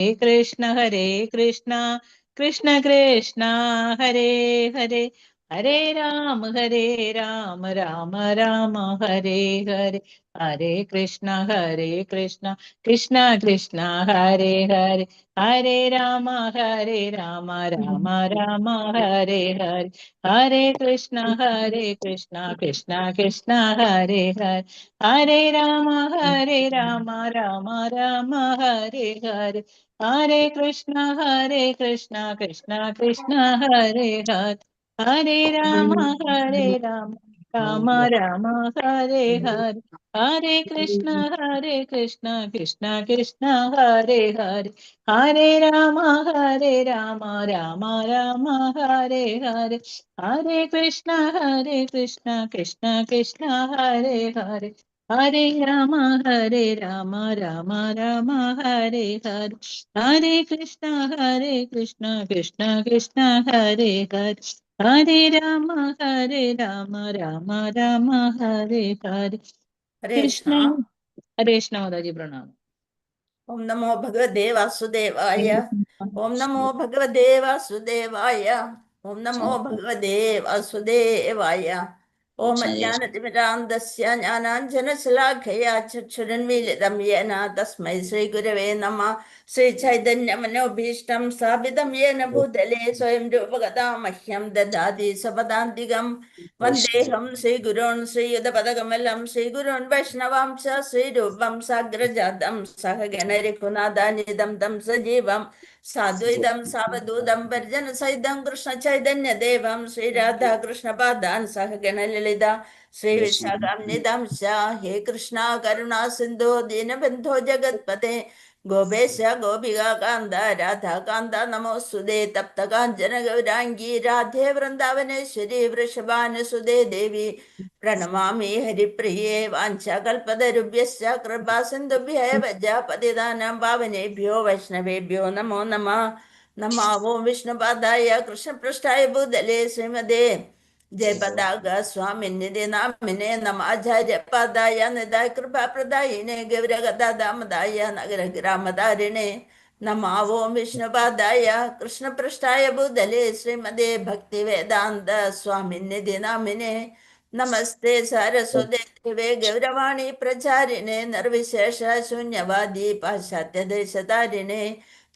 हरे कृष्ण कृष्ण कृष्ण हरे हरे हरे राम राम राम हरे हरे हरे कृष्ण कृष्ण कृष्ण हरे हरे हरे राम राम राम हरे हरे हरे कृष्ण कृष्ण कृष्ण हरे हरे हरे राम राम राम हरे हरे हरे कृष्ण कृष्ण कृष्ण हरे हरे हरे राम राम राम हरे हरे हरे कृष्ण कृष्ण कृष्ण हरे हरे हरे राम राम राम हरे हरे हरे कृष्ण कृष्ण कृष्ण हरे हरे हरे राम राम राम हरे हरे हरे कृष्ण कृष्ण कृष्ण हरे हरे हरे राम राम राम हरे हरे हरे कृष्णा। कृष्ण हरे कृष्ण माताजी प्रणाम। ओम नमो भगवते वासुदेवाय। ओम नमो भगवते वासुदेवाय। ओम नमो भगवते वासुदेवाय। ओम अज्ञानतिमिरान्धस्य ज्ञानाञ्जनशलाखया चक्षुरुन्मीलितं येन तस्मै श्रीगुरवे नमः। श्रीचैतन्यमनोभीष्टं स्थापितं येन भूतले स्वयं रूपगता मह्यं ददाति सपदान्तिकम्। वन्देऽहं श्रीगुरून् श्रीयुतपदकमलं श्रीगुरून् वैष्णवांश्च श्रीरूपं साग्रजातं सहगणरघुनाथान्वितं तं सजीवं साद्वैतं सावधूतं परिजनसहितं कृष्णचैतन्यदेवं श्रीराधाकृष्णपादान् सहगणललिता श्रीविशाखान्वितां च। हे कृष्णा करुणा सिन्धो दीनबन्धो जगत्पते गोपेश गोपिका कान्त राधा कान्त नमोऽस्तुते तप्त काञ्चन गौराङ्गी राधे वृन्दावनेश्वरी वृषभानुसुते देवी प्रणमामि हरिप्रिये वाञ्छाकल्पतरुभ्यश्च कृपा सिन्धुभ्यः पतितानां पावनेभ्यो वैष्णवेभ्यो नमो नमः। नमः ॐ विष्णुपादाय कृष्णपृष्ठाय भूतले श्रीमदे जयपताक स्वामिनिधि नामिने नमाचार्यपादाय निधाय कृपाप्रदायिने गौरगदादामदाय नगरग्रामदारिणे नमः ॐ विष्णुपादाय कृष्णपृष्ठाय भूतले श्रीमदे भक्तिवेदान्त स्वामिनिधि नामिने नमस्ते सरस्वते देवे गौरवाणी प्रचारिणे निर्विशेष शून्यवादी पाश्चात्य देशतारिणे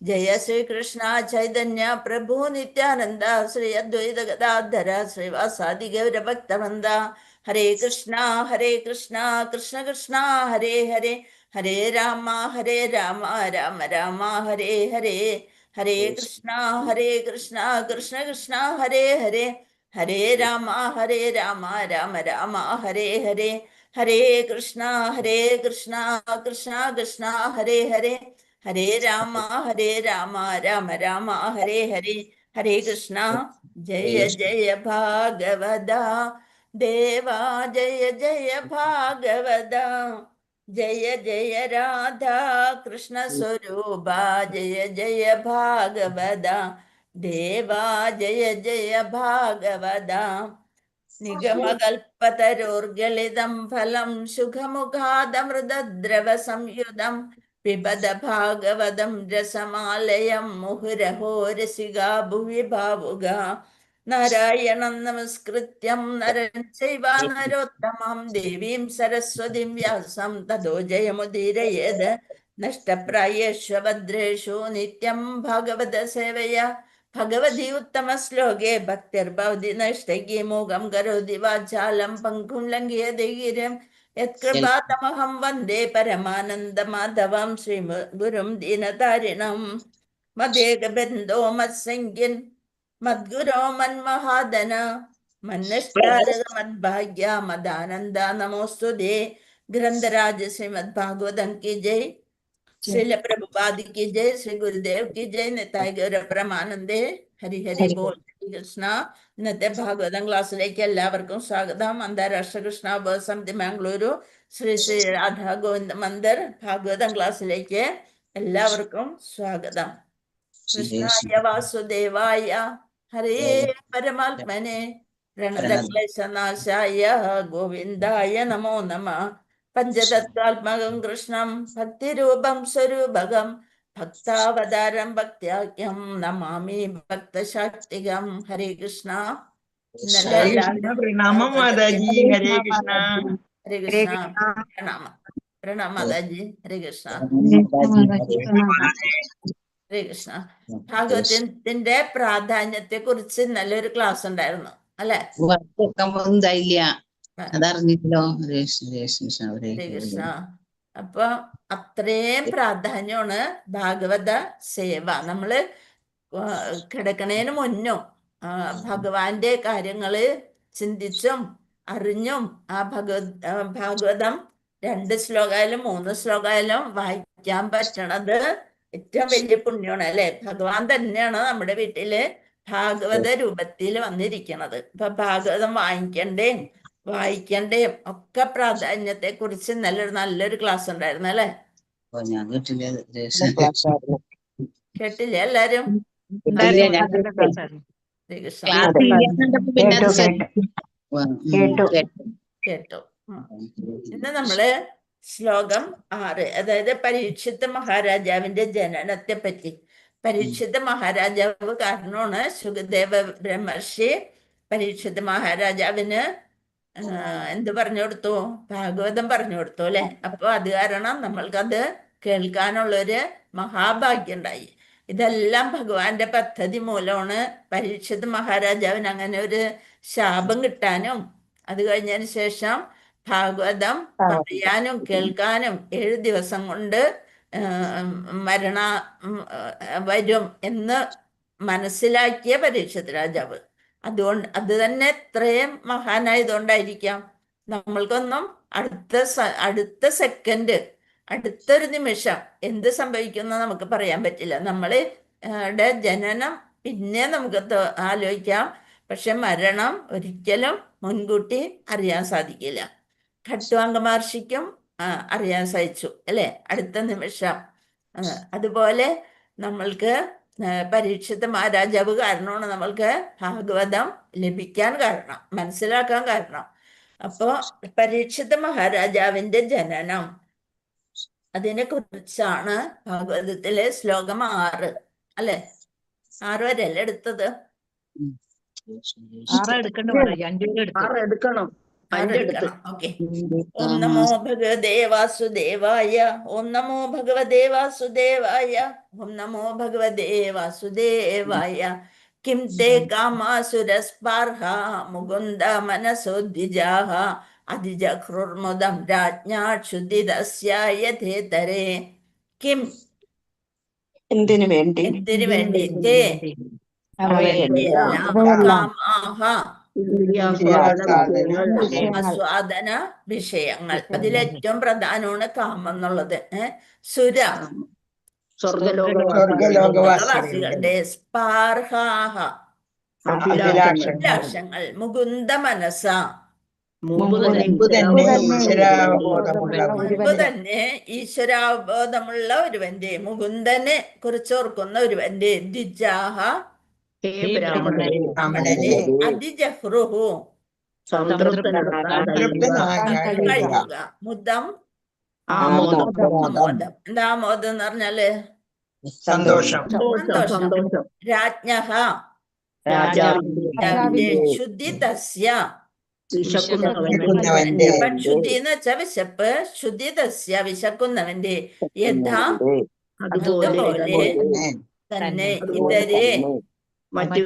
जय श्री कृष्ण चैतन्य प्रभु नित्यानंद श्री अद्वैत गदाधर श्रीवासादि गौर भक्तवृंद हरे कृष्णा कृष्ण कृष्ण हरे हरे हरे राम राम राम हरे हरे हरे कृष्णा कृष्ण कृष्ण हरे हरे हरे राम राम राम हरे हरे हरे कृष्णा कृष्ण कृष्ण हरे हरे हरे राम राम राम हरे हरे हरे कृष्णा। जय जय भागवदा देवा जय जय भागवदा जय जय राधा कृष्ण स्वरूपा जय जय भागवदा देवा जय जय भागवदा निगमकल्पतरोर्गलितं फलं सुखमुखादमृतद्रव संयुतं पिबद भागवतं रसमालयं मुहुरहो रसिका भुवि भावुगा नारायणं नमस्कृत्यं नरं चैव नरोत्तमं देवीं सरस्वतीं व्यासं ततो जयमुदीरयेत् नष्टप्रायेषु भद्रेषु नित्यं भागवत सेवया भगवती उत्तम श्लोके भक्तिर्भवति नैष्ठिकी मोघं करोति वाचालं पङ्कुं लङ्घयते गिरिं यत्कृपातमहं वन्दे परमानन्दमाधवं श्रीगुरुं दीनतारिणं मदेकबन्धो मत्सङ्गिन् मद्गुरो मन्महादन मन्नष्टारमद्भाग्या मदानन्दा नमोऽस्तु ते। ग्रन्थराज श्रीमद्भागवतं की जय। श्रील प्रभुपाद की जय। श्री गुरुदेव की जय। निताय गौर परमानंदे ഹരി ഹരി ബോൾ. കൃഷ്ണ. ഇന്നത്തെ ഭാഗവതം ക്ലാസ്സിലേക്ക് എല്ലാവർക്കും സ്വാഗതം. അന്താരാഷ്ട്ര കൃഷ്ണ സമിതി മാംഗ്ലൂരു ശ്രീ ശ്രീ രാധാ ഗോവിന്ദ മന്ദിർ ഭാഗവതം ക്ലാസ്സിലേക്ക് എല്ലാവർക്കും സ്വാഗതം. കൃഷ്ണായ വാസുദേവായ ഹരേ പരമാത്മനെ പ്രണതക്ലേശനാശായ ഗോവിന്ദായ നമോ നമ. പഞ്ചതത്വാത്മകം കൃഷ്ണം ഭക്തിരൂപം സ്വരൂപകം ഭക്താവതാരം ഭക്ത്യാഖ്യം നമാമി ഭക്തശാക്തികം. ഹരേ കൃഷ്ണ. ഇന്നലെ ഹരേ കൃഷ്ണ. എല്ലാവരും പ്രണാമം മാതാജി. ഹരേ കൃഷ്ണ കൃഷ്ണ. മാതാജി. ഹരേ ഹരേ കൃഷ്ണ. കൃഷ്ണ. പ്രണാമം. പ്രണാമം മാതാജി. ഹരേ കൃഷ്ണ. മാതാജി പ്രണാമം. ഹരേ കൃഷ്ണ. ഭാഗവതത്തിന്റെ പ്രാധാന്യത്തെ കുറിച്ച് നല്ലൊരു ക്ലാസ് ഉണ്ടായിരുന്നു അല്ലെ? ഇതായില്ല, ആ, അതറിഞ്ഞില്ലോ. ഹരേ കൃഷ്ണ. ഹരേ കൃഷ്ണ. അപ്പൊ അത്രയും പ്രാധാന്യമാണ് ഭാഗവത സേവ. നമ്മള് കിടക്കണേന് മുന്നും ഭഗവാന്റെ കാര്യങ്ങള് ചിന്തിച്ചും അറിഞ്ഞും ആ ഭാഗവതം 2 ശ്ലോകമായാലും 3 ശ്ലോകമായാലും വായിക്കാൻ പറ്റണത് ഏറ്റവും വലിയ പുണ്യമാണ് അല്ലെ? ഭഗവാൻ തന്നെയാണ് നമ്മുടെ വീട്ടില് ഭാഗവത രൂപത്തിൽ വന്നിരിക്കണത്. ഇപ്പൊ ഭാഗവതം വായിക്കണ്ടേയും ഒക്കെ പ്രാധാന്യത്തെ കുറിച്ച് നല്ലൊരു ക്ലാസ് ഉണ്ടായിരുന്നു അല്ലെ? ഞാൻ കേട്ടില്ല. കേട്ടില്ലേ എല്ലാരും? ഉണ്ടായിരുന്നു. നല്ല ക്ലാസ്സായിരുന്നു. ഹരേ കൃഷ്ണ. ക്ലാസ് ചെയ്യാന്നുണ്ടപ്പോ പിന്നെ അത് കേട്ടോ. ഇന്ന് നമ്മള് ശ്ലോകം 6, അതായത് പരീക്ഷിത്ത് മഹാരാജാവിന്റെ ജനനത്തെ പറ്റി. പരീക്ഷിത്ത് മഹാരാജാവ് കാരണമാണ് സുഖദേവ ബ്രഹ്മർഷി പരീക്ഷിത്ത് മഹാരാജാവിന് എന്ത് പറഞ്ഞു കൊടുത്തു? ഭാഗവതം പറഞ്ഞു കൊടുത്തു അല്ലെ? അപ്പൊ അത് കാരണം നമ്മൾക്കത് കേൾക്കാനുള്ളൊരു മഹാഭാഗ്യം ഉണ്ടായി. ഇതെല്ലാം ഭഗവാന്റെ പദ്ധതി മൂലമാണ്. പരീക്ഷിത് മഹാരാജാവിന് അങ്ങനെ ഒരു ശാപം കിട്ടാനും അത് കഴിഞ്ഞതിന് ശേഷം ഭാഗവതം പറയാനും കേൾക്കാനും 7 ദിവസം കൊണ്ട് മരണ വരും എന്ന് മനസ്സിലാക്കിയ പരീക്ഷിത് രാജാവ്. അതുകൊണ്ട് അത് തന്നെ ഇത്രയും മഹാനായതുകൊണ്ടായിരിക്കാം നമ്മൾക്കൊന്നും അടുത്ത സെക്കൻഡ്, അടുത്തൊരു നിമിഷം എന്ത് സംഭവിക്കുമെന്ന് നമുക്ക് പറയാൻ പറ്റില്ല. നമ്മളുടെ ജനനം പിന്നെ നമുക്ക് ആലോചിക്കാം, പക്ഷെ മരണം ഒരിക്കലും മുൻകൂട്ടി അറിയാൻ സാധിക്കില്ല. ഖട്വാംഗ മഹർഷിക്കും അറിയാൻ സാധിച്ചു അല്ലെ? അടുത്ത നിമിഷം. അതുപോലെ നമ്മൾക്ക് പരീക്ഷിത് മഹാരാജാവ് കാരണമാണ് നമ്മൾക്ക് ഭാഗവതം ലഭിക്കാൻ കാരണം, മനസ്സിലാക്കാൻ കാരണം. അപ്പോ പരീക്ഷിത് മഹാരാജാവിന്റെ ജനനം, അതിനെ കുറിച്ചാണ് ഭാഗവതത്തിലെ ശ്ലോകം 6 അല്ലെ? 6 വരെയല്ലേ എടുത്തത്? 6 എടുക്കണ്ട മാതാജി, 5 വരെ എടുത്തു. 6 എടുക്കണം. 5 എടുത്ത്. ഓക്കെ. ഓം നമോ ഭഗവതേ വാസുദേവായ. ഓം നമോ ഭഗവതേ വാസുദേവായ. ഓം നമോ ഭഗവതേ വാസുദേവായ. കിം തേ കാമാസുരസ്പാർഹ മുകുന്ദ മനസോദ്വിജാഹ അതിജഹ്രുർമുദം രാജ്ഞാക്ഷുദിതസ്യായഥേതരേ. കിം എന്തിനു വേണ്ടി? എന്തിനു വേണ്ടി? തേ അവയെല്ലാം കാമാഹ ആസ്വാദന വിഷയങ്ങൾ. അതിലേറ്റവും പ്രധാനമാണ് കാമം എന്നുള്ളത്. സുര സ്വർഗലോകവാസികളുടെ സ്പാർഹാഹ അഭിലാഷങ്ങൾ. മുകുന്ദ മനസ മുമ്പ് തന്നെ ഈശ്വരാബോധമുള്ള ഒരുവന്റെ, മുകുന്ദനെ കുറിച്ച് ഓർക്കുന്ന ഒരുവന്റെ, ദ്വിജാഹ ബ്രാഹ്മണനെ, അതിജഹ്രുഹു കഴിയുക, മുദം ആമോദം. എന്താ ആമോദം എന്ന് പറഞ്ഞാല്? സന്തോഷം. രാജ്ഞഃ ശുദ്ധി തസ്യ. ശുദ്ധി എന്ന് വെച്ചാൽ വിശപ്പ്. ശുദ്ധി തസ്യ വിശക്കുന്നവന്റെ. യഥാ അതുപോലെ തന്നെ ഇതരെ മറ്റു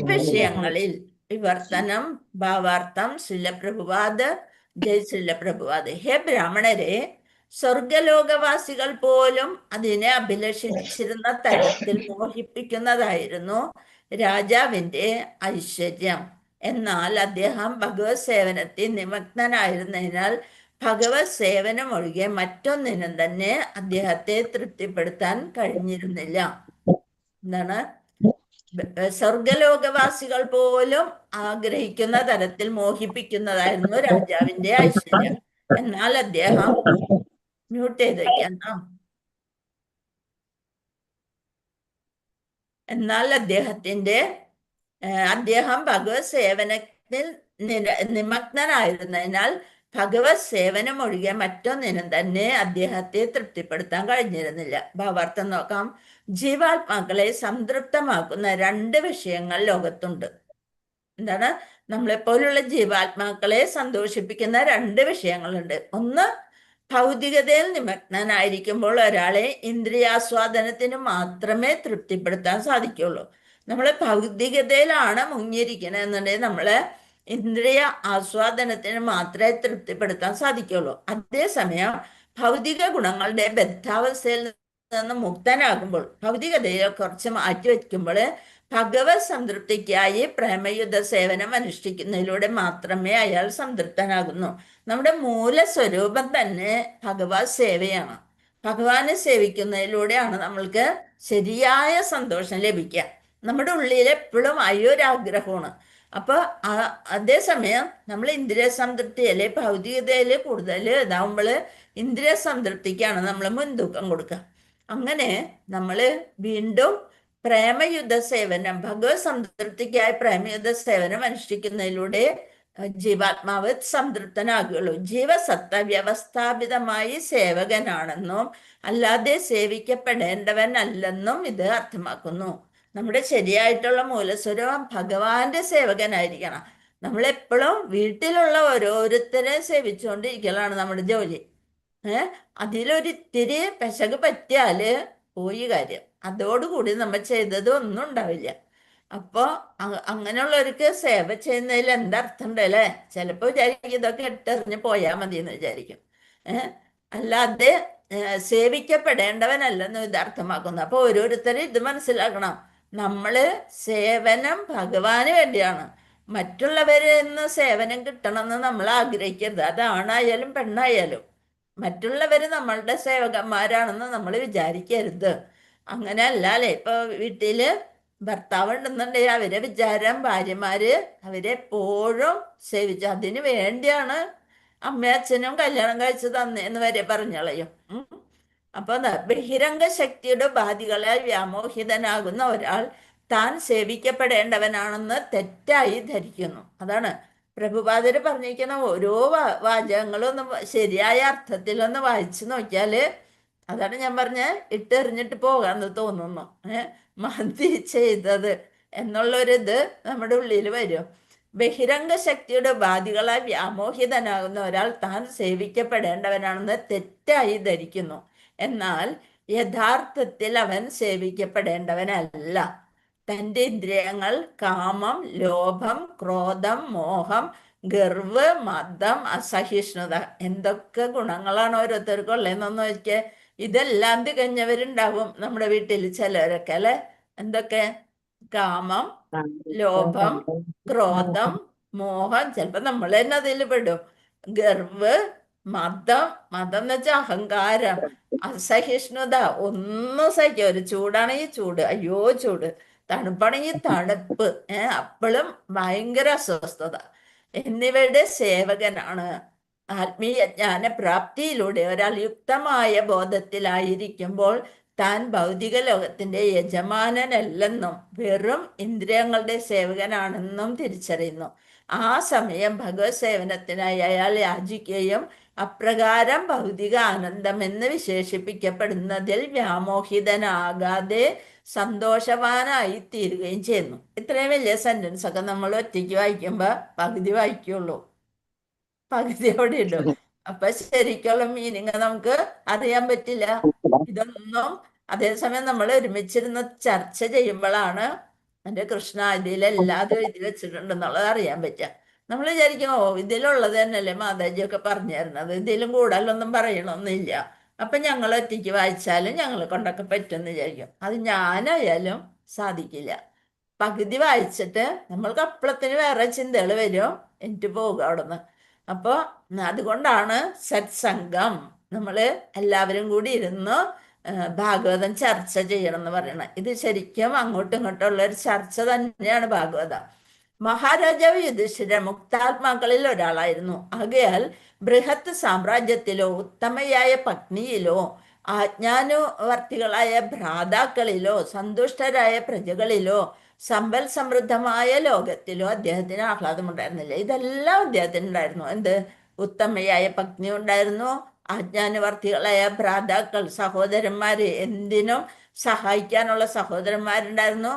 വിഷയങ്ങളിൽ. വിവർത്തനം ഭാവാർത്ഥം. ശ്രീലപ്രഭുപാദ്. ജയ് ശ്രീലപ്രഭുപാദ്. ഹേ ബ്രാഹ്മണരെ, സ്വർഗലോകവാസികൾ പോലും അതിനെ അഭിലഷിച്ചിരുന്ന തരത്തിൽ മോഹിപ്പിക്കുന്നതായിരുന്നു രാജാവിന്റെ ഐശ്വര്യം. എന്നാൽ അദ്ദേഹം ഭഗവത് സേവനത്തിൽ നിമഗ്നനായിരുന്നതിനാൽ ഭഗവത് സേവനം ഒഴികെ മറ്റൊന്നിനും തന്നെ അദ്ദേഹത്തെ തൃപ്തിപ്പെടുത്താൻ കഴിഞ്ഞിരുന്നില്ല. എന്താണ്? സ്വർഗലോകവാസികൾ പോലും ആഗ്രഹിക്കുന്ന തരത്തിൽ മോഹിപ്പിക്കുന്നതായിരുന്നു രാജാവിന്റെ ഐശ്വര്യം. എന്നാൽ അദ്ദേഹം മ്യൂട്ട് ചെയ്ത് വയ്ക്കാം. എന്നാൽ അദ്ദേഹം ഭഗവത് സേവനത്തിൽ നിമഗ്നനായിരുന്നതിനാൽ ഭഗവത് സേവനം ഒഴികെ മറ്റൊന്നിനും തന്നെ അദ്ദേഹത്തെ തൃപ്തിപ്പെടുത്താൻ കഴിഞ്ഞിരുന്നില്ല. ഭാവാർത്ഥം നോക്കാം. ജീവാത്മാക്കളെ സംതൃപ്തമാക്കുന്ന 2 വിഷയങ്ങൾ ലോകത്തുണ്ട്. എന്താണ്? നമ്മളെപ്പോലുള്ള ജീവാത്മാക്കളെ സന്തോഷിപ്പിക്കുന്ന 2 വിഷയങ്ങളുണ്ട്. ഒന്ന്, ഭൗതികതയിൽ നിമഗ്നനായിരിക്കുമ്പോൾ ഒരാളെ ഇന്ദ്രിയാസ്വാദനത്തിന് മാത്രമേ തൃപ്തിപ്പെടുത്താൻ സാധിക്കുള്ളൂ. നമ്മൾ ഭൗതികതയിലാണ് മുങ്ങിയിരിക്കണമെന്നുണ്ടെങ്കിൽ നമ്മളെ ഇന്ദ്രിയ ആസ്വാദനത്തിന് മാത്രമേ തൃപ്തിപ്പെടുത്താൻ സാധിക്കുള്ളൂ. അതേസമയം ഭൗതിക ഗുണങ്ങളുടെ ബദ്ധാവസ്ഥയിൽ നിന്ന് മുക്തനാകുമ്പോൾ, ഭൗതികതയെ കുറച്ച് മാറ്റി വയ്ക്കുമ്പോൾ ഭഗവത് സംതൃപ്തിക്കായി പ്രേമയുദ്ധ സേവനം അനുഷ്ഠിക്കുന്നതിലൂടെ മാത്രമേ അയാൾ സംതൃപ്തനാകുന്നു. നമ്മുടെ മൂലസ്വരൂപം തന്നെ ഭഗവത് സേവയാണ്. ഭഗവാനെ സേവിക്കുന്നതിലൂടെയാണ് നമ്മൾക്ക് ശരിയായ സന്തോഷം ലഭിക്കുക. നമ്മുടെ ഉള്ളിൽ എപ്പോഴും അയ്യൊരാഗ്രഹമാണ്. അപ്പൊ അതേസമയം നമ്മൾ ഇന്ദ്രിയ സംതൃപ്തി അല്ലെ ഭൗതികതയിൽ കൂടുതൽ ഇതാവുമ്പോൾ ഇന്ദ്രിയ സംതൃപ്തിക്കാണ് നമ്മൾ മുൻതൂക്കം കൊടുക്കുക. അങ്ങനെ നമ്മൾ വീണ്ടും പ്രേമയുദ്ധ സേവനം, ഭഗവത് സംതൃപ്തിക്കായി പ്രേമയുദ്ധ സേവനം അനുഷ്ഠിക്കുന്നതിലൂടെ ജീവാത്മാവ് സംതൃപ്തനാകുകയുള്ളൂ. ജീവസത്ത വ്യവസ്ഥാപിതമായി സേവകനാണെന്നും അല്ലാതെ സേവിക്കപ്പെടേണ്ടവനല്ലെന്നും ഇത് അർത്ഥമാക്കുന്നു. നമ്മുടെ ശരിയായിട്ടുള്ള മൂലസ്വരൂപം ഭഗവാന്റെ സേവകനായിരിക്കണം. നമ്മളെപ്പോഴും വീട്ടിലുള്ള ഓരോരുത്തരെ സേവിച്ചുകൊണ്ടിരിക്കലാണ് നമ്മുടെ ജോലി. അതിലൊരിത്തിരി പെശക് പറ്റിയാല് പോയി കാര്യം. അതോടുകൂടി നമ്മൾ ചെയ്തത് ഒന്നും ഉണ്ടാവില്ല. അപ്പോ അങ്ങനെയുള്ളവർക്ക് സേവ ചെയ്യുന്നതിൽ എന്തർത്ഥം ഉണ്ടല്ലേ? ചിലപ്പോ വിചാരിക്കും ഇതൊക്കെ ഇട്ടെറിഞ്ഞ് പോയാൽ മതി എന്ന് വിചാരിക്കും. അല്ലാതെ സേവിക്കപ്പെടേണ്ടവനല്ലെന്ന് ഇത് അർത്ഥമാക്കുന്നു. അപ്പൊ ഓരോരുത്തരും ഇത് മനസ്സിലാക്കണം. നമ്മള് സേവനം ഭഗവാന് വേണ്ടിയാണ്. മറ്റുള്ളവരിൽ നിന്ന് സേവനം കിട്ടണമെന്ന് നമ്മൾ ആഗ്രഹിക്കരുത്. അത് ആണായാലും പെണ്ണായാലും മറ്റുള്ളവര് നമ്മളുടെ സേവകന്മാരാണെന്ന് നമ്മൾ വിചാരിക്കരുത്. അങ്ങനെ അല്ലേ? ഇപ്പൊ വീട്ടില് ഭർത്താവ് ഉണ്ടെന്നുണ്ടെങ്കിൽ അവരെ വിചാരം ഭാര്യമാര് അവരെപ്പോഴും സേവിച്ചു. അതിന് വേണ്ടിയാണ് അമ്മയും അച്ഛനും കല്യാണം കഴിച്ചു തന്നേന്ന് വരെ പറഞ്ഞളയും. അപ്പൊ ബഹിരംഗ ശക്തിയുടെ ബാധികളാൽ വ്യാമോഹിതനാകുന്ന ഒരാൾ താൻ സേവിക്കപ്പെടേണ്ടവനാണെന്ന് തെറ്റായി ധരിക്കുന്നു. അതാണ് പ്രഭുപാദര് പറഞ്ഞിരിക്കുന്ന ഓരോ വാചകങ്ങളും ശരിയായ അർത്ഥത്തിലൊന്ന് വായിച്ചു നോക്കിയാല് അതാണ് ഞാൻ പറഞ്ഞ ഇട്ടെറിഞ്ഞിട്ട് പോകാന്ന് തോന്നുന്നു. മതി ചെയ്തത് എന്നുള്ളൊരിത് നമ്മുടെ ഉള്ളിൽ വരും. ബഹിരംഗ ശക്തിയുടെ ബാധികളാൽ വ്യാമോഹിതനാകുന്ന ഒരാൾ താൻ സേവിക്കപ്പെടേണ്ടവനാണെന്ന് തെറ്റായി ധരിക്കുന്നു. എന്നാൽ യഥാർത്ഥത്തിൽ അവൻ സേവിക്കപ്പെടേണ്ടവനല്ല. തൻ്റെ ഇന്ദ്രിയങ്ങൾ കാമം, ലോഭം, ക്രോധം, മോഹം, ഗർവ്, മദം, അസഹിഷ്ണുത എന്തൊക്കെ ഗുണങ്ങളാണ് ഓരോരുത്തർക്കും ഉള്ളതെന്നൊന്ന് നോക്കിയാൽ ഇതെല്ലാം തികഞ്ഞവരുണ്ടാവും നമ്മുടെ വീട്ടിൽ ചിലരൊക്കെ അല്ലെ. എന്തൊക്കെ? കാമം, ലോഭം, ക്രോധം, മോഹം, ചിലപ്പോ നമ്മൾ തന്നെ അതിൽ പെടും. ഗർവ്, മതം എന്ന് വെച്ചാൽ അഹങ്കാരം, അസഹിഷ്ണുത, ഒന്നും സഹിക്കുക. ഒരു ചൂടാണെങ്കിൽ ചൂട്, അയ്യോ ചൂട്, തണുപ്പാണെങ്കിൽ തണുപ്പ്, അപ്പോഴും ഭയങ്കര അസ്വസ്ഥത എന്നിവയുടെ സേവകനാണ്. ആത്മീയ ജ്ഞാന പ്രാപ്തിയിലൂടെ ഒരാൾ യുക്തമായ ബോധത്തിലായിരിക്കുമ്പോൾ താൻ ഭൗതിക ലോകത്തിന്റെ യജമാനനല്ലെന്നും വെറും ഇന്ദ്രിയങ്ങളുടെ സേവകനാണെന്നും തിരിച്ചറിയുന്നു. ആ സമയം ഭഗവത് സേവനത്തിനായി അയാൾ യാചിക്കുകയും അപ്രകാരം ഭൗതിക ആനന്ദമെന്ന് വിശേഷിപ്പിക്കപ്പെടുന്നതിൽ വ്യാമോഹിതനാകാതെ സന്തോഷവാനായി തീരുകയും ചെയ്യുന്നു. ഇത്രയും വലിയ സെന്റൻസ് ഒക്കെ നമ്മൾ ഒറ്റയ്ക്ക് വായിക്കുമ്പോൾ പകുതി വായിക്കുള്ളൂ, പകുതി അവിടെ ഇടും. അപ്പൊ ശരിക്കുള്ള മീനിങ് നമുക്ക് അറിയാൻ പറ്റില്ല. ഇതൊന്നും അതേസമയം നമ്മൾ ഒരുമിച്ചിരുന്ന് ചർച്ച ചെയ്യുമ്പോഴാണ് എൻ്റെ കൃഷ്ണ ഇതിലെല്ലാതും എഴുതി വെച്ചിട്ടുണ്ടെന്നുള്ളത് അറിയാൻ പറ്റുക. നമ്മൾ വിചാരിക്കും ഇതിലുള്ളത് തന്നെയല്ലേ മാതാജിയൊക്കെ പറഞ്ഞു തരുന്നത്, ഇതിലും കൂടുതലൊന്നും പറയണമെന്നില്ല. അപ്പൊ ഞങ്ങൾ ഒറ്റയ്ക്ക് വായിച്ചാലും ഞങ്ങളെ കൊണ്ടൊക്കെ പറ്റുമെന്ന് വിചാരിക്കും. അത് ഞാനായാലും സാധിക്കില്ല. പകുതി വായിച്ചിട്ട് നമ്മൾക്ക് അപ്പളത്തിന് വേറെ ചിന്തകൾ വരും, എനിക്ക് പോകുക അവിടെ നിന്ന്. അപ്പോൾ അതുകൊണ്ടാണ് സത്സംഗം, നമ്മൾ എല്ലാവരും കൂടി ഇരുന്ന് ഭാഗവതം ചർച്ച ചെയ്യണം എന്ന് പറയണം. ഇത് ശരിക്കും അങ്ങോട്ടും ഇങ്ങോട്ടുള്ള ഒരു ചർച്ച തന്നെയാണ് ഭാഗവതം. മഹാരാജാവ് യുധിഷ്ഠിരൻ മുക്താത്മാക്കളിൽ ഒരാളായിരുന്നു. ആകയാൽ ബൃഹത്ത് സാമ്രാജ്യത്തിലോ ഉത്തമയായ പത്നിയിലോ ആജ്ഞാനുവർത്തികളായ ഭ്രാതാക്കളിലോ സന്തുഷ്ടരായ പ്രജകളിലോ സമ്പൽ സമൃദ്ധമായ ലോകത്തിലോ അദ്ദേഹത്തിന് ആഹ്ലാദമുണ്ടായിരുന്നില്ല. ഇതെല്ലാം അദ്ദേഹത്തിന് ഉണ്ടായിരുന്നു. എന്ത്? ഉത്തമയായ പത്നി ഉണ്ടായിരുന്നു. ആജ്ഞാനുവർത്തികളായ ഭ്രാതാക്കൾ, സഹോദരന്മാര്, എന്തിനും സഹായിക്കാനുള്ള സഹോദരന്മാരുണ്ടായിരുന്നു.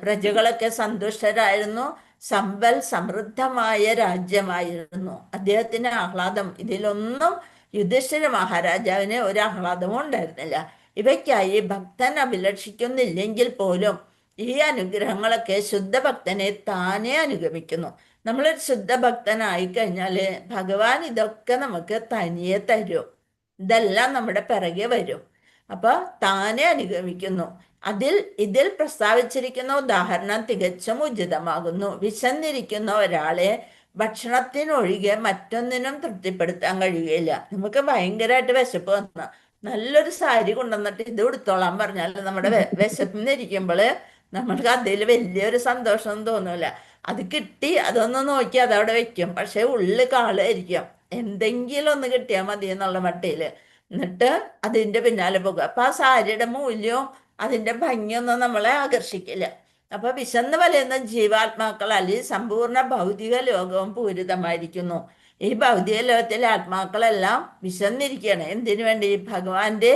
പ്രജകളൊക്കെ സന്തുഷ്ടരായിരുന്നു. സമ്പൽ സമൃദ്ധമായ രാജ്യമായിരുന്നു. അദ്ദേഹത്തിന് ആഹ്ലാദം, ഇതിലൊന്നും യുധിഷ്ഠിര മഹാരാജാവിന് ഒരു ആഹ്ലാദവും ഉണ്ടായിരുന്നില്ല. ഇവയ്ക്കായി ഭക്തൻ അഭിലഷിക്കുന്നില്ലെങ്കിൽ പോലും ഈ അനുഗ്രഹങ്ങളൊക്കെ ശുദ്ധഭക്തനെ താനെ അനുഗമിക്കുന്നു. നമ്മളൊരു ശുദ്ധഭക്തനായി കഴിഞ്ഞാല് ഭഗവാൻ ഇതൊക്കെ നമുക്ക് തനിയെ തരും. ഇതെല്ലാം നമ്മുടെ പിറകെ വരും. അപ്പൊ താനെ അനുഗമിക്കുന്നു. ഇതിൽ പ്രസ്താവിച്ചിരിക്കുന്ന ഉദാഹരണം തികച്ചും ഉചിതമാകുന്നു. വിശന്നിരിക്കുന്ന ഒരാളെ ഭക്ഷണത്തിനൊഴികെ മറ്റൊന്നിനും തൃപ്തിപ്പെടുത്താൻ കഴിയുകയില്ല. നമുക്ക് ഭയങ്കരമായിട്ട് വിശപ്പ് വന്ന നല്ലൊരു സാരി കൊണ്ടുവന്നിട്ട് ഇത് ഉടുത്തോളാൻ പറഞ്ഞാൽ നമ്മുടെ വിശന്നിരിക്കുമ്പോൾ നമ്മൾക്ക് അതിൽ വലിയൊരു സന്തോഷം തോന്നൂല. അത് കിട്ടി അതൊന്ന് നോക്കി അതവിടെ വെക്കും. പക്ഷെ ഉള്ളിൽ കാളായിരിക്കും, എന്തെങ്കിലും ഒന്ന് കിട്ടിയാൽ മതി എന്നുള്ള മട്ടിയിൽ. എന്നിട്ട് അതിൻ്റെ പിന്നാലെ പോകുക. അപ്പൊ ആ സാരിയുടെ മൂല്യവും അതിൻ്റെ ഭംഗിയൊന്നും നമ്മളെ ആകർഷിക്കില്ല. അപ്പൊ വിശന്ന് വലയുന്ന ജീവാത്മാക്കളാൽ ഈ സമ്പൂർണ്ണ ഭൗതിക ലോകവും പൂരിതമായിരിക്കുന്നു. ഈ ഭൗതിക ലോകത്തിലെ ആത്മാക്കളെല്ലാം വിശന്നിരിക്കുകയാണ്. എന്തിനു വേണ്ടി? ഭഗവാന്റെ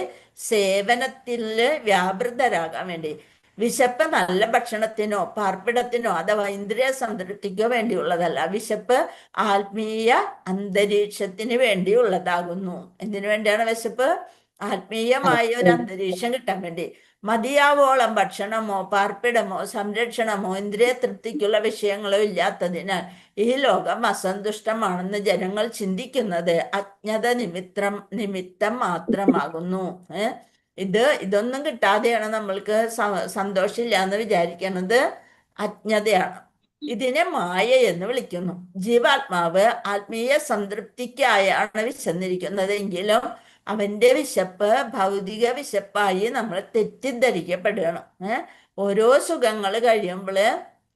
സേവനത്തിൽ വ്യാപൃതരാകാൻ വേണ്ടി. വിശപ്പ് നല്ല ഭക്ഷണത്തിനോ പാർപ്പിടത്തിനോ അഥവാ ഇന്ദ്രിയ സംതൃപ്തിക്കോ വേണ്ടിയുള്ളതല്ല. വിശപ്പ് ആത്മീയ അന്തരീക്ഷത്തിന് വേണ്ടിയുള്ളതാകുന്നു. എന്തിനു വേണ്ടിയാണ് വിശപ്പ്? ആത്മീയമായ ഒരു അന്തരീക്ഷം കിട്ടാൻ വേണ്ടി. മതിയാവോളം ഭക്ഷണമോ പാർപ്പിടമോ സംരക്ഷണമോ ഇന്ദ്രിയ തൃപ്തിക്കുള്ള വിഷയങ്ങളോ ഇല്ലാത്തതിനാൽ ഈ ലോകം അസന്തുഷ്ടമാണെന്ന് ജനങ്ങൾ ചിന്തിക്കുന്നത് അജ്ഞത നിമിത്തം മാത്രമാകുന്നു. ഇതൊന്നും കിട്ടാതെയാണ് നമ്മൾക്ക് സന്തോഷമില്ല എന്ന് വിചാരിക്കുന്നത് അജ്ഞതയാണ്. ഇതിനെ മായ എന്ന് വിളിക്കുന്നു. ജീവാത്മാവ് ആത്മീയ സംതൃപ്തിക്കായാണ് വിശന്നിരിക്കുന്നത്. എങ്കിലും അവന്റെ വിശപ്പ് ഭൗതിക വിശപ്പായി നമ്മൾ തെറ്റിദ്ധരിക്കപ്പെടുകയാണ്. ഓരോ സുഖങ്ങൾ കഴിയുമ്പോൾ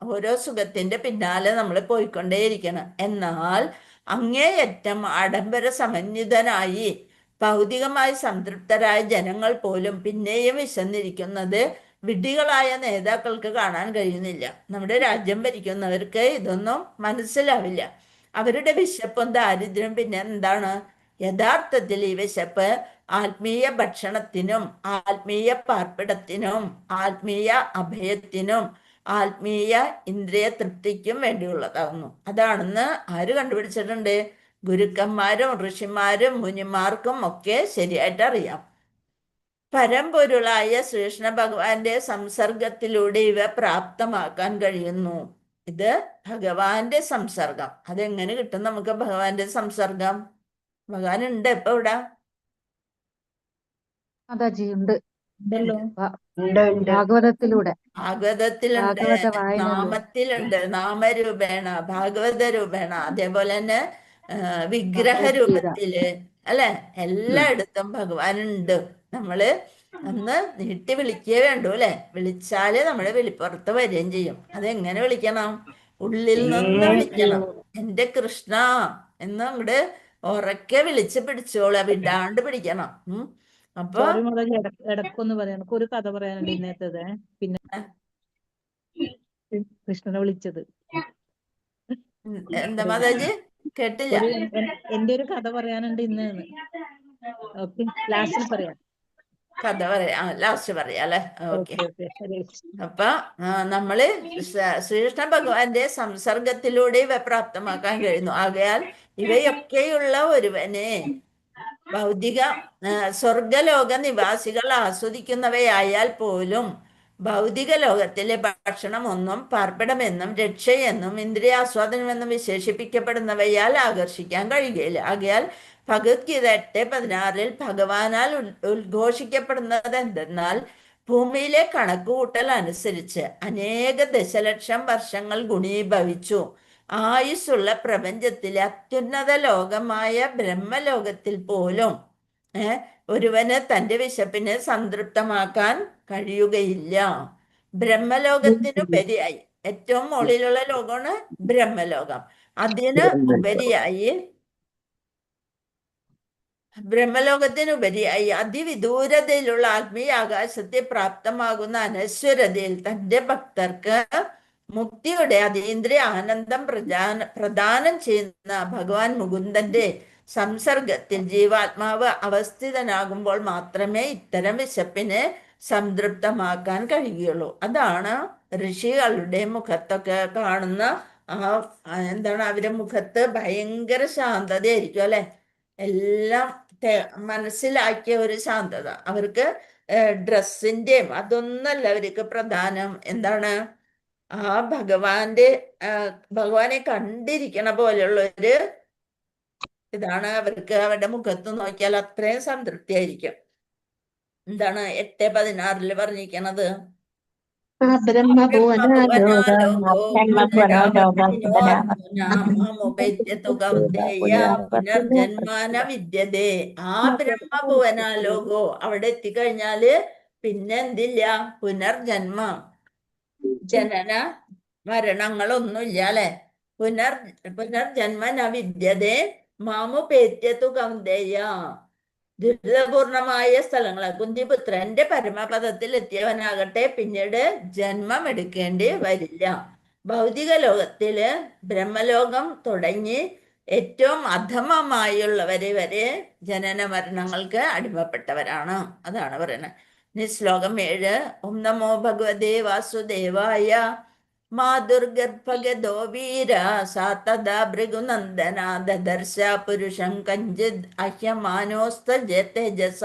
ഓരോ സുഖത്തിന്റെ പിന്നാലെ നമ്മൾ പോയിക്കൊണ്ടേയിരിക്കണം. എന്നാൽ അങ്ങേയറ്റം ആഡംബര സമന്വിതനായി ഭൗതികമായി സംതൃപ്തരായ ജനങ്ങൾ പോലും പിന്നെയും വിശന്നിരിക്കുന്നത് വിഡ്ഢികളായ നേതാക്കൾക്ക് കാണാൻ കഴിയുന്നില്ല. നമ്മുടെ രാജ്യം ഭരിക്കുന്നവർക്ക് ഇതൊന്നും മനസ്സിലാവില്ല. അവരുടെ വിശപ്പും ദാരിദ്ര്യം പിന്നെ എന്താണ്? യഥാർത്ഥത്തിൽ ഈ വിശപ്പ് ആത്മീയ ഭക്ഷണത്തിനും ആത്മീയ പാർപ്പിടത്തിനും ആത്മീയ അഭയത്തിനും ആത്മീയ ഇന്ദ്രിയ തൃപ്തിക്കും വേണ്ടിയുള്ളതാകുന്നു. അതാണെന്ന് ആര് കണ്ടുപിടിച്ചിട്ടുണ്ട്? ഗുരുക്കന്മാരും ഋഷിമാരും മുനിമാർക്കും ഒക്കെ ശരിയായിട്ട് അറിയാം. പരമ്പൊരുളായ ശ്രീകൃഷ്ണ ഭഗവാന്റെ സംസർഗത്തിലൂടെ ഇവ പ്രാപ്തമാക്കാൻ കഴിയുന്നു. ഇത് ഭഗവാന്റെ സംസർഗം. അതെങ്ങനെ കിട്ടും നമുക്ക് ഭഗവാന്റെ സംസർഗം? ഭഗവാൻ ഉണ്ട് ഇപ്പൊ ഇവിടെ? അതാജി ഉണ്ട്, ഉണ്ടല്ലോ. ഭാഗവതത്തിലൂടെ ഭാഗവതത്തിലുണ്ട്, നാമത്തിലുണ്ട്, നാമരൂപേണ ഭാഗവത രൂപേണ, അതേപോലെ തന്നെ വിഗ്രഹ രൂപത്തില്, അല്ലെ? എല്ലായിടത്തും ഭഗവാനുണ്ട്. നമ്മള് ഒന്ന് നീട്ടി വിളിക്കേ വേണ്ടു, അല്ലെ? വിളിച്ചാല് നമ്മള് വെളിപ്പുറത്ത് വരികയും ചെയ്യും. അതെങ്ങനെ വിളിക്കണം? ഉള്ളിൽ നിന്ന് വിളിക്കണം. എന്റെ കൃഷ്ണ എന്ന് അങ്ങോട്ട് ഉറക്കെ വിളിച്ച് പിടിച്ചോളൂ, വിടാണ്ട് പിടിക്കണം. അപ്പൊ ഇടക്കൊന്ന് പറയാൻ ഒരു കഥ പറയാനുണ്ട് ഇന്നത്തേത്. പിന്നെ കൃഷ്ണനെ വിളിച്ചത് എന്താ മാതാജി? കേട്ടില്ല. എന്റെ ഒരു കഥ പറയാനുണ്ട് ഇന്ന്. ഓക്കെ, ലാസ്റ്റിൽ പറയാം. കഥ പറയാം, ലാസ്റ്റ് പറയാം, അല്ലെ? ഓക്കെ. അപ്പൊ നമ്മള് ശ്രീകൃഷ്ണ ഭഗവാന്റെ സംസർഗത്തിലൂടെ ഇവ പ്രാപ്തമാക്കാൻ കഴിയുന്നു. ആകയാൽ ഇവയൊക്കെയുള്ള ഒരുവനെ ഭൗതിക സ്വർഗലോക നിവാസികൾ ആസ്വദിക്കുന്നവയായാൽ പോലും ഭൗതിക ലോകത്തിലെ ഭക്ഷണം ഒന്നും പാർപ്പിടമെന്നും രക്ഷയെന്നും ഇന്ദ്രിയാസ്വാദനമെന്നും വിശേഷിപ്പിക്കപ്പെടുന്നവയാൽ ആകർഷിക്കാൻ കഴിയുകയില്ല. ആകയാൽ ഭഗവത്ഗീത 8:16 ഭഗവാനാൽ ഉദ്ഘോഷിക്കപ്പെടുന്നത് എന്തെന്നാൽ ഭൂമിയിലെ കണക്കുകൂട്ടൽ അനുസരിച്ച് അനേക ദശലക്ഷം വർഷങ്ങൾ ഗുണീഭവിച്ചു ആയുസ്സുള്ള പ്രപഞ്ചത്തിലെ അത്യുന്നത ലോകമായ ബ്രഹ്മലോകത്തിൽ പോലും ഒരുവന് തന്റെ വിശപ്പിനെ സംതൃപ്തമാക്കാൻ കഴിയുകയില്ല. ബ്രഹ്മലോകത്തിനുപരിയായി ഏറ്റവും മുകളിലുള്ള ലോകമാണ് ബ്രഹ്മലോകം. അതിന് ഉപരിയായി ബ്രഹ്മലോകത്തിനുപരിയായി അതിവിദൂരതയിലുള്ള ആത്മീയ ആകാശത്തെ പ്രാപ്തമാകുന്ന അനശ്വരതയിൽ തന്റെ ഭക്തർക്ക് മുക്തിയുടെ അതീന്ദ്രിയ ആനന്ദം പ്രദാനം ചെയ്യുന്ന ഭഗവാൻ മുകുന്ദന്റെ സംസർഗത്തിൽ ജീവാത്മാവ് അവസ്ഥിതനാകുമ്പോൾ മാത്രമേ ഇത്തരം വിശപ്പിനെ സംതൃപ്തമാക്കാൻ കഴിയുകയുള്ളൂ. അതാണ് ഋഷികളുടെ മുഖത്തൊക്കെ കാണുന്ന എന്താണ്, അവരുടെ മുഖത്ത് ഭയങ്കര ശാന്തതയായിരിക്കും അല്ലെ. എല്ലാം മനസ്സിലാക്കിയ ഒരു ശാന്തത. അവർക്ക് ഡ്രസ്സിന്റെയും അതൊന്നല്ല അവർക്ക് പ്രധാനം. എന്താണ്, ആ ഭഗവാനെ കണ്ടിരിക്കണ പോലെയുള്ള ഒരു ഇതാണ് അവർക്ക്. അവരുടെ മുഖത്ത് നോക്കിയാൽ അത്രയും സംതൃപ്തി ആയിരിക്കും. എന്താണ് 8:16 പറഞ്ഞിരിക്കണത്? പുനർജന്മാന വിദ്യതേ. ആ ബ്രഹ്മഭുവനാലോകോ അവിടെ എത്തിക്കഴിഞ്ഞാല് പിന്നെ എന്തില്ല? പുനർജന്മം, ജനന മരണങ്ങളൊന്നുമില്ല അല്ലെ. പുനർജന്മന വിദ്യതേ മാമുപേത്യതു കൗന്ദേയ. ദുരിതപൂർണമായ സ്ഥലങ്ങളെ കുന്തിപുത്രന്റെ പരമപദത്തിൽ എത്തിയവനാകട്ടെ പിന്നീട് ജന്മം എടുക്കേണ്ടി വരില്ല. ഭൗതിക ലോകത്തില് ബ്രഹ്മലോകം തുടങ്ങി ഏറ്റവും അധമമായുള്ളവരെ വരെ ജനന മരണങ്ങൾക്ക് അടിമപ്പെട്ടവരാണ്. അതാണ് പറയുന്നത്. ശ്ലോകം 7. ഓം നമോ ഭഗവതേ വാസുദേവായ. മാതുർഗർഭഗതോ വീര സാ തദാ ഭൃഗുനന്ദന ദദർശ പുരുഷം കഞ്ചിത് അഹ്യമാനോസ്ത തേജസ.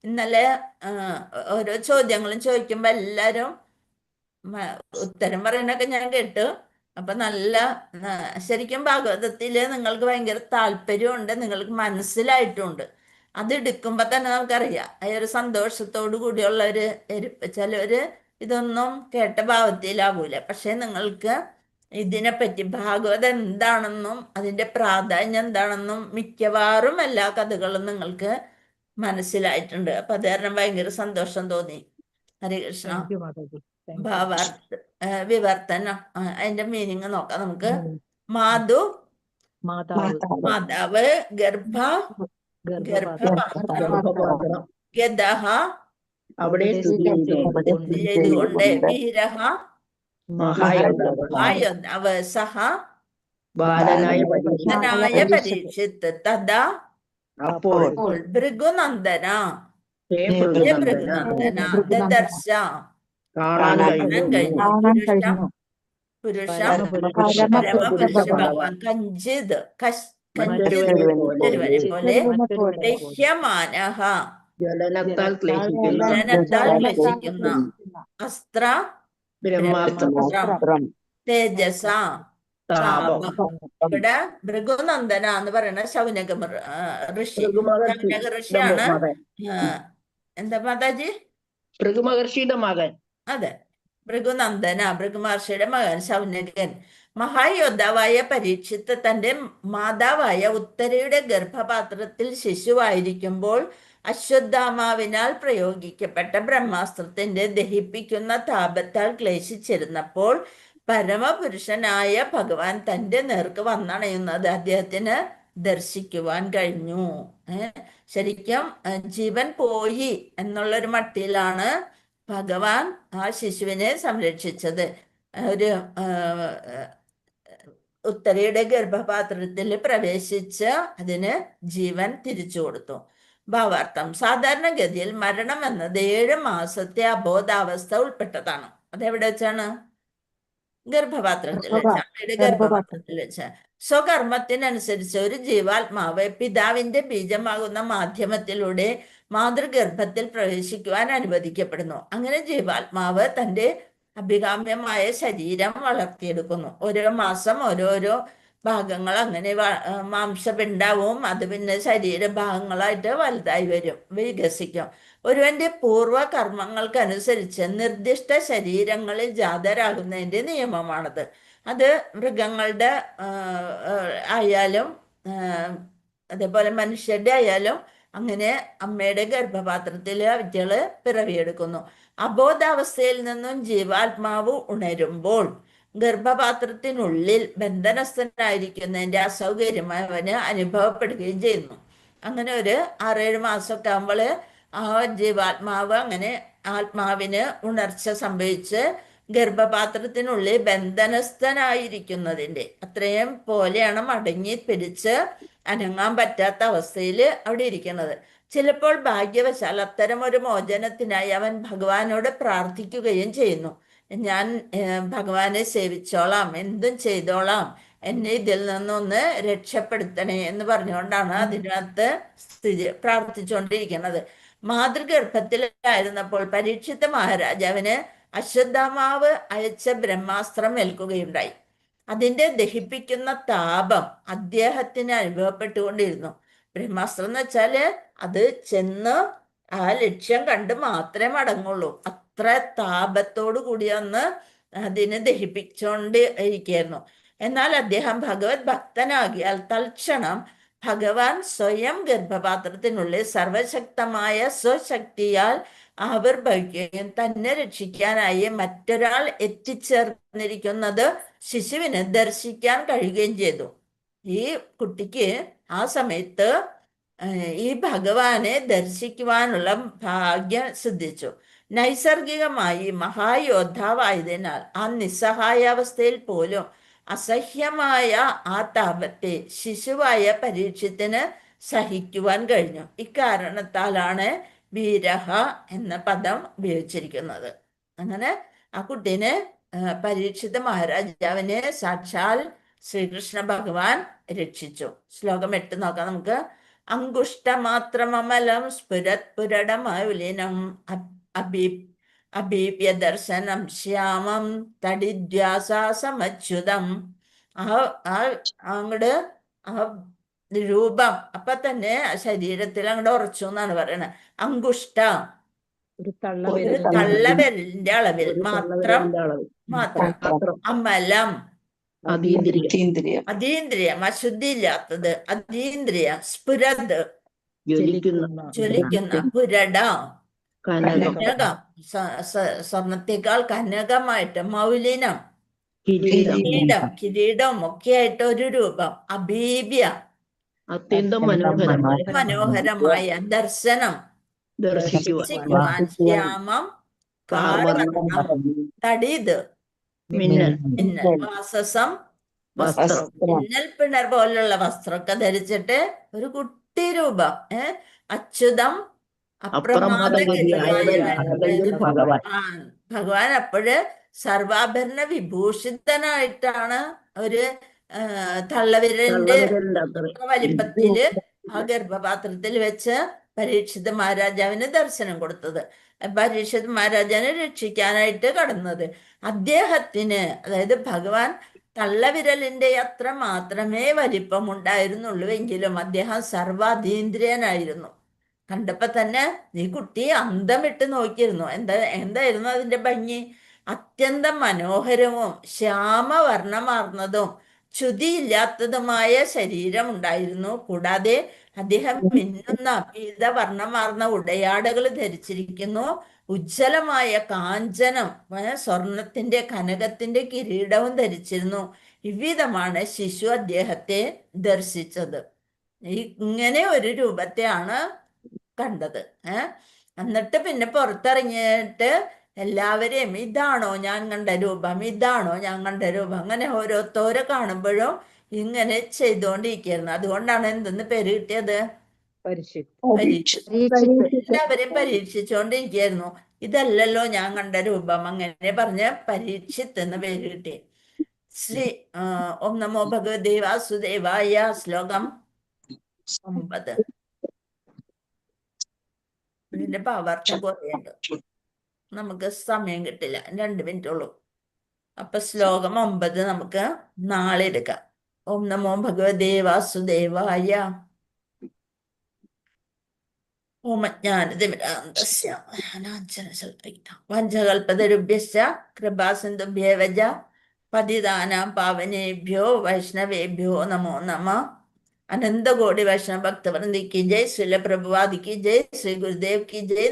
ഇന്നലെ ഓരോ ചോദ്യങ്ങളും ചോദിക്കുമ്പോ എല്ലാരും ഉത്തരം പറയുന്നൊക്കെ ഞാൻ കേട്ടു. അപ്പൊ നല്ല ശരിക്കും ഭാഗവതത്തില് നിങ്ങൾക്ക് ഭയങ്കര താല്പര്യമുണ്ട്, നിങ്ങൾക്ക് മനസ്സിലായിട്ടുണ്ട്. അത് എടുക്കുമ്പോ തന്നെ നമുക്കറിയാം ആ ഒരു സന്തോഷത്തോടു കൂടിയുള്ള ഒരു ചിലര് ഇതൊന്നും കേട്ട ഭാവത്തിലാവൂല. പക്ഷെ നിങ്ങൾക്ക് ഇതിനെപ്പറ്റി ഭാഗവതം എന്താണെന്നും അതിന്റെ പ്രാധാന്യം എന്താണെന്നും മിക്കവാറും എല്ലാ കഥകളും നിങ്ങൾക്ക് മനസ്സിലായിട്ടുണ്ട്. അപ്പൊ അത് കാരണം ഭയങ്കര സന്തോഷം തോന്നി. ഹരികൃഷ്ണ. വിവർത്തനം, അതിന്റെ മീനിങ് നോക്കാം നമുക്ക്. മാതാവ്, ഗർഭപാത്രം, ഗദഹ അവിടെ ചെയ്തുകൊണ്ട്, വീരഹ മഹായോദ്ധാവ്, സഹ ബാലനായ പരീക്ഷിത്ത്, തഥാ അപ്പോൾ ഭൃഗുനന്ദന ദദർശ കാണാൻ കഴിഞ്ഞു. പുരുഷം ഭഗവാൻ കഞ്ചിത് ഒരുവനെ പോലെ ദഹ്യമാനഃ ജലനത്താൽ ക്ലേശിക്കുന്ന അസ്ത്ര ബ്രഹ്മാസ്ത്രം തേജസ താപം. ഇവിടെ ഭൃഗുനന്ദന എന്ന് പറയുന്ന ശൗനക ഋഷിയാണ്. എന്താ മാതാജി? ഭൃഗുമഹർഷിയുടെ മകൻ. അതെ, ഭൃഗുനന്ദന, ഭൃഗുമഹർഷിയുടെ മകൻ ശൗനകൻ. മഹായോദ്ധാവായ പരീക്ഷിത്ത് തന്റെ മാതാവായ ഉത്തരയുടെ ഗർഭപാത്രത്തിൽ ശിശുവായിരിക്കുമ്പോൾ അശ്വത്ഥാമാവിനാൽ പ്രയോഗിക്കപ്പെട്ട ബ്രഹ്മാസ്ത്രത്തിന്റെ ദഹിപ്പിക്കുന്ന താപത്താൽ ക്ലേശിച്ചിരുന്നപ്പോൾ പരമപുരുഷനായ ഭഗവാൻ തന്റെ നേർക്ക് വന്നണയുന്നത് അദ്ദേഹത്തിന് ദർശിക്കുവാൻ കഴിഞ്ഞു. ശരിക്കും ജീവൻ പോയി എന്നുള്ളൊരു മട്ടിലാണ് ഭഗവാൻ ആ ശിശുവിനെ സംരക്ഷിച്ചത്. ഒരു ഉത്തരയുടെ ഗർഭപാത്രത്തിൽ പ്രവേശിച്ച് അതിന് ജീവൻ തിരിച്ചു കൊടുത്തു. ഭാവാർത്ഥം: സാധാരണഗതിയിൽ മരണം എന്നത് 7 മാസത്തെ അബോധാവസ്ഥ ഉൾപ്പെട്ടതാണ്. അതെവിടെ വെച്ചാണ്? ഗർഭപാത്രത്തിൽ വെച്ച്, അമ്മയുടെ ഗർഭപാത്രത്തിൽ വെച്ച്. സ്വകർമ്മത്തിനനുസരിച്ച് ഒരു ജീവാത്മാവ് പിതാവിന്റെ ബീജമാകുന്ന മാധ്യമത്തിലൂടെ മാതൃഗർഭത്തിൽ പ്രവേശിക്കുവാൻ അനുവദിക്കപ്പെടുന്നു. അങ്ങനെ ജീവാത്മാവ് തന്റെ അഭികാമ്യമായ ശരീരം വളർത്തിയെടുക്കുന്നു. ഓരോ മാസം ഓരോരോ ഭാഗങ്ങൾ അങ്ങനെ മാംസപിണ്ഡവും അത് പിന്നെ ശരീരഭാഗങ്ങളായിട്ട് വലുതായി വരും, വികസിക്കും. ഒരുവന്റെ പൂർവ്വ കർമ്മങ്ങൾക്കനുസരിച്ച് നിർദ്ദിഷ്ട ശരീരങ്ങളിൽ ജാതരാകുന്നതിന്റെ നിയമമാണത്. അത് മൃഗങ്ങളുടെ ആയാലും അതേപോലെ മനുഷ്യരുടെ ആയാലും അങ്ങനെ അമ്മയുടെ ഗർഭപാത്രത്തിൽ അവറ്റകള് പിറവിയെടുക്കുന്നു. അബോധാവസ്ഥയിൽ നിന്നും ജീവാത്മാവ് ഉണരുമ്പോൾ ഗർഭപാത്രത്തിനുള്ളിൽ ബന്ധനസ്ഥനായിരിക്കുന്നതിന്റെ അസൗകര്യം അവന് അനുഭവപ്പെടുകയും ചെയ്യുന്നു. അങ്ങനെ ഒരു 6-7 മാസമൊക്കെ ആകുമ്പോൾ ആ ജീവാത്മാവ് അങ്ങനെ ആത്മാവിന് ഉണർച്ച സംഭവിച്ച് ഗർഭപാത്രത്തിനുള്ളിൽ ബന്ധനസ്ഥനായിരിക്കുന്നതിൻ്റെ അത്രയും പോലെയാണ് മടങ്ങി പിടിച്ച് അനങ്ങാൻ പറ്റാത്ത അവസ്ഥയിൽ അവിടെ ഇരിക്കുന്നത്. ചിലപ്പോൾ ഭാഗ്യവശാൽ അത്തരം ഒരു മോചനത്തിനായി അവൻ ഭഗവാനോട് പ്രാർത്ഥിക്കുകയും ചെയ്യുന്നു. ഞാൻ ഭഗവാനെ സേവിച്ചോളാം, എന്തും ചെയ്തോളാം, എന്നെ ഇതിൽ നിന്നൊന്ന് രക്ഷപ്പെടുത്തണേ എന്ന് പറഞ്ഞുകൊണ്ടാണ് അതിനകത്ത് പ്രാർത്ഥിച്ചുകൊണ്ടിരിക്കുന്നത്. മാതൃഗർഭത്തിലായിരുന്നപ്പോൾ പരീക്ഷിത മഹാരാജാവിന് അശ്വത്ഥാമാവ് അയച്ച ബ്രഹ്മാസ്ത്രം ഏൽക്കുകയുണ്ടായി. അതിന്റെ ദഹിപ്പിക്കുന്ന താപം അദ്ദേഹത്തിന് അനുഭവപ്പെട്ടുകൊണ്ടിരുന്നു. ബ്രഹ്മാസ്ത്രം എന്ന് വെച്ചാല് അത് ചെന്ന് ആ ലക്ഷ്യം കണ്ട് മാത്രമേ മടങ്ങുള്ളൂ. അത്ര താപത്തോടു കൂടി ഒന്ന് അതിനെ ദഹിപ്പിച്ചുകൊണ്ട് ഇരിക്കുകയായിരുന്നു. എന്നാൽ അദ്ദേഹം ഭഗവത് ഭക്തനാകിയാൽ തൽക്ഷണം ഭഗവാൻ സ്വയം ഗർഭപാത്രത്തിനുള്ളിൽ സർവശക്തമായ സ്വശക്തിയാൽ ആവിർഭവിക്കുകയും തന്നെ രക്ഷിക്കാനായി മറ്റൊരാൾ എത്തിച്ചേർന്നിരിക്കുന്നത് ശിശുവിന് ദർശിക്കാൻ കഴിയുകയും ചെയ്തു. ഈ കുട്ടിക്ക് ആ സമയത്ത് ഈ ഭഗവാനെ ദർശിക്കുവാനുള്ള ഭാഗ്യം സിദ്ധിച്ചു. നൈസർഗികമായി മഹായോദ്ധാവായതിനാൽ ആ നിസ്സഹായാവസ്ഥയിൽ പോലും അസഹ്യമായ ആ താപത്തെ ശിശുവായ പരീക്ഷത്തിന് സഹിക്കുവാൻ കഴിഞ്ഞു. ഇക്കാരണത്താലാണ് വീരഹ എന്ന പദം ഉപയോഗിച്ചിരിക്കുന്നത്. അങ്ങനെ ആ കുട്ടീനെ പരീക്ഷിത മഹാരാജാവിനെ സാക്ഷാൽ ശ്രീകൃഷ്ണ ഭഗവാൻ രക്ഷിച്ചു. ശ്ലോകം 8 നോക്കാം നമുക്ക്. അങ്കുഷ്ടമാത്രമമലം സ്ഫുരത് പുരടമൗലിനം അഭീപ്യദർശനം ശ്യാമം തടിദ്യാസമച്യുതം. അങ്ങട് ആ രൂപം അപ്പൊ തന്നെ ശരീരത്തിൽ അങ്ങോട്ട് ഉറച്ചു എന്നാണ് പറയുന്നത്. അങ്കുഷ്ട ഒരു തള്ളവിരലിന്റെ അളവിൽ മാത്രം. അമലം അതീന്ദ്രിയം അശുദ്ധി ഇല്ലാത്തത്, അതീന്ദ്രിയ. സ്ഫുരത് ജ്വലിക്കുന്ന. പുരട കനകം, സ്വർണത്തേക്കാൾ കനകമായിട്ട്. മൗലിനം കിരീടം ഒക്കെ ആയിട്ട് ഒരു രൂപം. അഭീപ്യ അത്യന്തം മനോഹരമായ. ദർശനം ദർശിക്കുവാൻ. ശ്യാമം തടിത്. മിന്നൽ വാസസം വസ്ത്രം. മിന്നൽ പിണർ പോലുള്ള വസ്ത്രമൊക്കെ ധരിച്ചിട്ട് ഒരു കുട്ടി രൂപം. അച്യുതം ഭഗവാൻ അപ്പോഴ് സർവാഭരണ വിഭൂഷിതനായിട്ടാണ് ഒരു തള്ളവിരലിന്റെ വലിപ്പത്തില് ആ ഗർഭപാത്രത്തിൽ വെച്ച് പരീക്ഷിത മഹാരാജാവിന് ദർശനം കൊടുത്തത്. പരീക്ഷിത മഹാരാജാവിനെ രക്ഷിക്കാനായിട്ട് കടന്നത്. അദ്ദേഹത്തിന്, അതായത് ഭഗവാൻ തള്ളവിരലിന്റെ അത്ര മാത്രമേ വലിപ്പം ഉണ്ടായിരുന്നുള്ളൂ എങ്കിലും അദ്ദേഹം സർവാധീന്ദ്രിയനായിരുന്നു. കണ്ടപ്പോ തന്നെ ഈ കുട്ടി അന്തം വിട്ട് നോക്കിയിരുന്നു. എന്തായിരുന്നു അതിന്റെ ഭംഗി? അത്യന്തം മനോഹരവും ശ്യാമവർണ്ണമാർന്നതും ച്യുതിയില്ലാത്തതുമായ ശരീരം ഉണ്ടായിരുന്നു. കൂടാതെ അദ്ദേഹം മിന്നുന്ന പീതവർണ്ണമാർന്ന ഉടയാടകൾ ധരിച്ചിരിക്കുന്നു. ഉജ്ജ്വലമായ കാഞ്ചനം, സ്വർണത്തിന്റെ കനകത്തിന്റെ കിരീടവും ധരിച്ചിരുന്നു. ഇவ்விதമാണ് ശിശു അദ്ദേഹത്തെ ദർശിച്ചത്. ഇങ്ങനെ ഒരു രൂപത്തെയാണ് കണ്ടത്. എന്നിട്ട് പിന്നെ പുറത്തിറങ്ങിയിട്ട് എല്ലാവരെയും ഇതാണോ ഞാൻ കണ്ട രൂപം, ഇതാണോ ഞാൻ കണ്ട രൂപം, അങ്ങനെ ഓരോരുത്തരെ കാണുമ്പോഴും ഇങ്ങനെ ചെയ്തുകൊണ്ടിരിക്കുന്നു. അതുകൊണ്ടാണ് എന്തെന്ന് പേര് കിട്ടിയത്? എല്ലാവരെയും പരീക്ഷിച്ചുകൊണ്ടിരിക്കുന്നു. ഇതല്ലല്ലോ ഞാൻ കണ്ട രൂപം, അങ്ങനെ പറഞ്ഞ് പരീക്ഷിത്ത് എന്ന് പേര് കിട്ടി. ശ്രീ ഓം നമോ ഭഗവതേ വാസുദേവായ. ശ്ലോകം 9. ഇതിന്റെ ഭാവാർത്ഥം കുറയുണ്ട്, നമുക്ക് സമയം കിട്ടില്ല, 2 മിനിറ്റ് ഉള്ളൂ. അപ്പൊ ശ്ലോകം 9 നമുക്ക് നാളെ എടുക്കാം. ഓം നമോ ഭഗവതേ വാസുദേവായ. വഞ്ചകൽപതരുഭ്യശ്ച കൃപാസിന്ധുഭ്യേവ പതിതാനാം പാവനേഭ്യോ വൈഷ്ണവേഭ്യോ നമോ നമഃ. अनंत कोटि वैष्णव भक्त वृंद की जय, श्रील प्रभुपाद की जय, श्री गुरुदेव की जय.